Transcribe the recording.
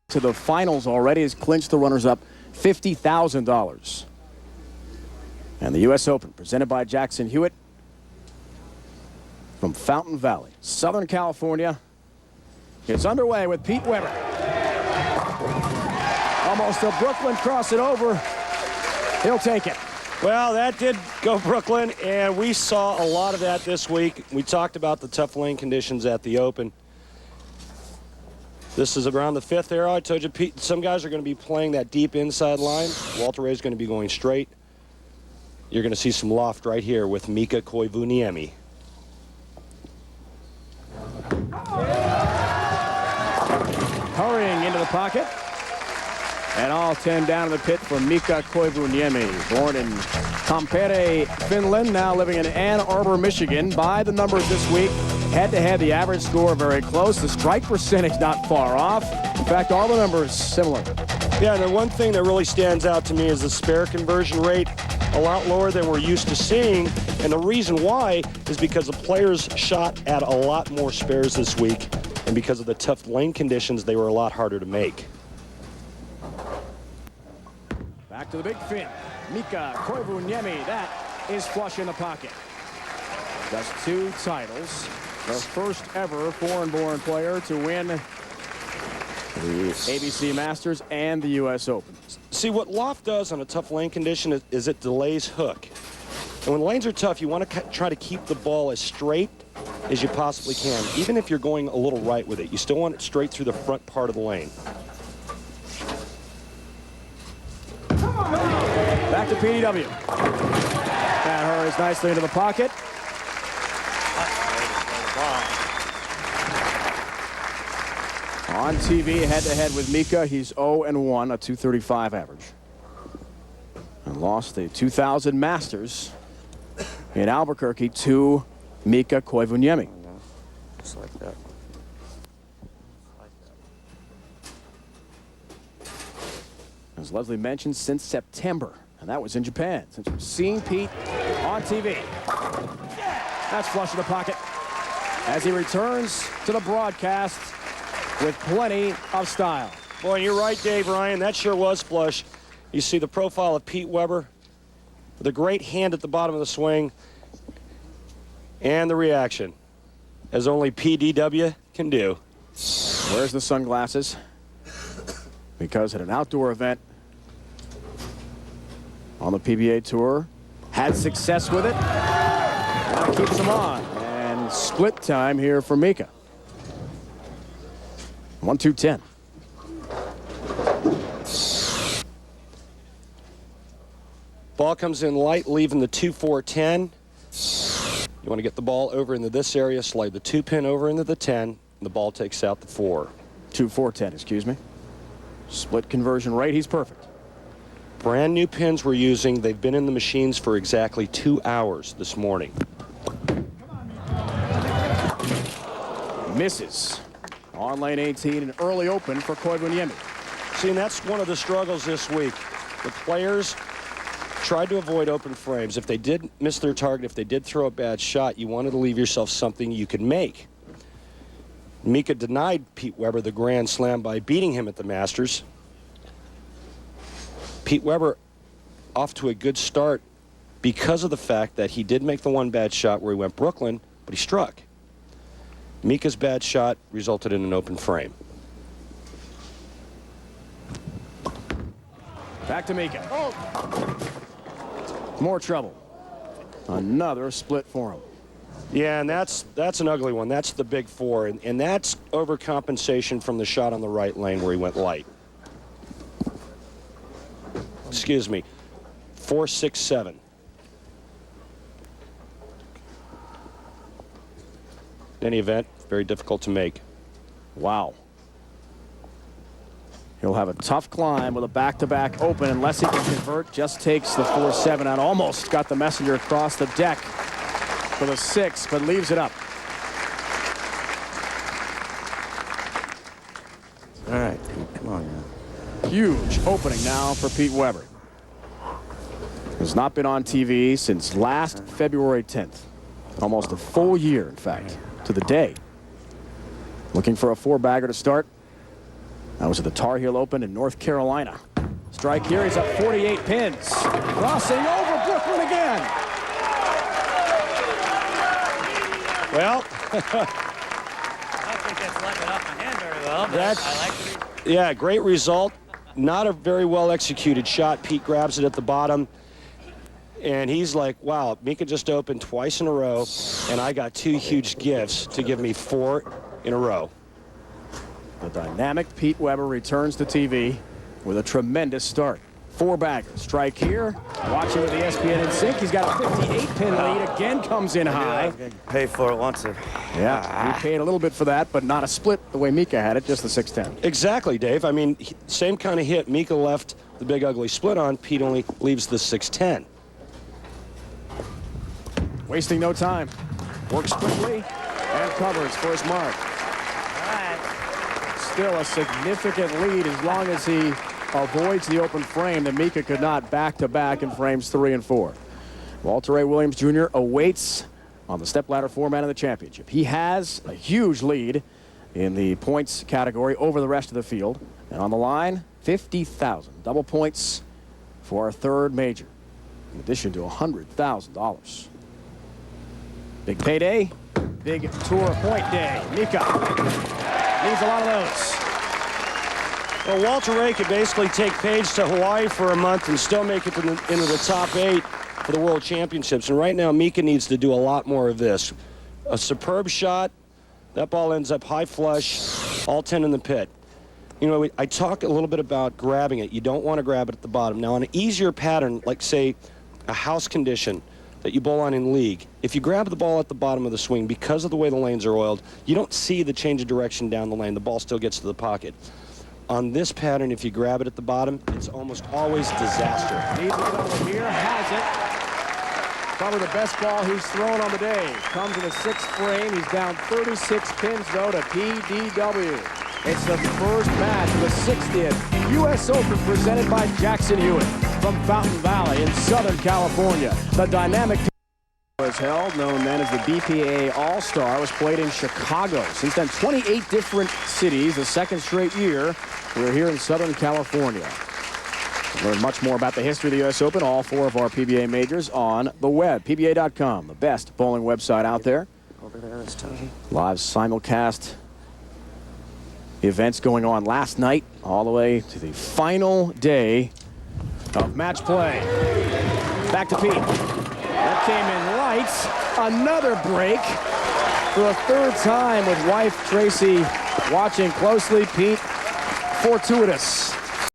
to the finals already, has clinched the runners-up $50,000. And the U.S. Open, presented by Jackson Hewitt from Fountain Valley, Southern California. It's underway with Pete Weber. Almost a Brooklyn cross it over. He'll take it. Well, that did go Brooklyn, and we saw a lot of that this week. We talked about the tough lane conditions at the Open. This is around the fifth arrow. I told you, Pete, some guys are going to be playing that deep inside line. Walter Ray's going to be going straight. You're going to see some loft right here with Mika-Koivuniemi. Hurrying into the pocket. And all 10 down to the pit for Mika-Koivuniemi. Born in Tampere, Finland, now living in Ann Arbor, Michigan. By the numbers this week, head-to-head, the average score very close. The strike percentage not far off. In fact, all the numbers similar. Yeah, and the one thing that really stands out to me is the spare conversion rate, a lot lower than we're used to seeing. And the reason why is because the players shot at a lot more spares this week. And because of the tough lane conditions, they were a lot harder to make. Back to the big fin. Mika-Koivuniemi, that is flush in the pocket. Just 2 titles. The first ever foreign-born player to win the ABC Masters and the U.S. Open. See, what loft does on a tough lane condition is it delays hook. And when lanes are tough, you want to try to keep the ball as straight as you possibly can. Even if you're going a little right with it, you still want it straight through the front part of the lane. Back to PDW. That hurries nicely into the pocket. On TV, head-to-head with Mika, he's 0-1, a .235 average. And lost the 2000 Masters in Albuquerque to Mika-Koivuniemi. Just like that. As Leslie mentioned, since September, and that was in Japan, since we've seen Pete on TV. That's flush in the pocket as he returns to the broadcast with plenty of style. Boy, you're right, Dave Ryan. That sure was flush. You see the profile of Pete Weber with a great hand at the bottom of the swing and the reaction, as only PDW can do. Where's the sunglasses? Because at an outdoor event on the PBA Tour, had success with it. Now keeps them on. And split time here for Mika. 1-2-10. Ball comes in light, leaving the 2-4-10. You want to get the ball over into this area, slide the 2-pin over into the 10, and the ball takes out the 4. 2-4-10, excuse me. Split conversion rate, he's perfect. Brand new pins we're using. They've been in the machines for exactly 2 hours this morning. Misses. On lane 18, an early open for Koivuniemi. See, and that's one of the struggles this week. The players tried to avoid open frames. If they did miss their target, if they did throw a bad shot, you wanted to leave yourself something you could make. Mika denied Pete Weber the Grand Slam by beating him at the Masters. Pete Weber off to a good start because of the fact that he did make the one bad shot where he went Brooklyn, but he struck. Mika's bad shot resulted in an open frame. Back to Mika. More trouble. Another split for him. Yeah, and that's an ugly one. That's the big 4, and that's overcompensation from the shot on the right lane where he went light. Excuse me, 4-6-7. In any event, very difficult to make. Wow. He'll have a tough climb with a back-to-back open unless he can convert. Just takes the 4-7 out. Almost got the messenger across the deck for the 6, but leaves it up. All right, Pete, come on now. Huge opening now for Pete Weber. Has not been on TV since last February 10th. Almost a full year, in fact, to the day. Looking for a 4-bagger to start. That was at the Tar Heel Open in North Carolina. Strike here, he's up 48 pins. Crossing over Brooklyn again. Well, I don't think that's letting it off my hand very well, but That's- I like it. yeah, great result. Not a very well executed shot. Pete grabs it at the bottom, and he's like, wow, Mika just opened twice in a row, and I got 2 huge gifts to give me 4 in a row. The dynamic Pete Weber returns to TV with a tremendous start. 4-bagger. Strike here. Watching with the ESPN in sync. He's got a 58-pin lead. Again comes in high. Pay for it once. Yeah, he paid a little bit for that, but not a split the way Mika had it, just the 610. Exactly, Dave. I mean, same kind of hit. Mika left the big ugly split on. Pete only leaves the 610. Wasting no time. Works quickly and covers for his mark. All right. Still a significant lead as long as he avoids the open frame that Mika could not back-to-back in frames 3 and 4. Walter Ray Williams Jr. awaits on the stepladder format of the championship. He has a huge lead in the points category over the rest of the field. And on the line, 50,000 double points for our 3rd major, in addition to $100,000. Big payday, big tour point day. Mika needs a lot of those. Well, Walter Ray could basically take Paige to Hawaii for a month and still make it to into the top 8 for the World Championships. And right now, Mika needs to do a lot more of this. A superb shot. That ball ends up high flush, all 10 in the pit. You know, I talk a little bit about grabbing it. You don't want to grab it at the bottom. Now, on an easier pattern, like, say, a house condition that you bowl on in league, if you grab the ball at the bottom of the swing, because of the way the lanes are oiled, you don't see the change of direction down the lane. The ball still gets to the pocket. On this pattern, if you grab it at the bottom, it's almost always disaster. Needs it over here, has it. Probably the best ball he's thrown on the day. Comes in the 6th frame. He's down 36 pins, though, to PDW. It's the first match of the 60th U.S. Open presented by Jackson Hewitt from Fountain Valley in Southern California. The dynamic was held, known then as the BPA All-Star, was played in Chicago. Since then, 28 different cities, the 2nd straight year. We're here in Southern California. Learn much more about the history of the U.S. Open, all 4 of our PBA majors on the web, PBA.com, the best bowling website out there. Over there this time. Live simulcast events going on last night, all the way to the final day of match play. Back to Pete. That came in lights. Another break for a 3rd time with wife Tracy watching closely. Pete, fortuitous.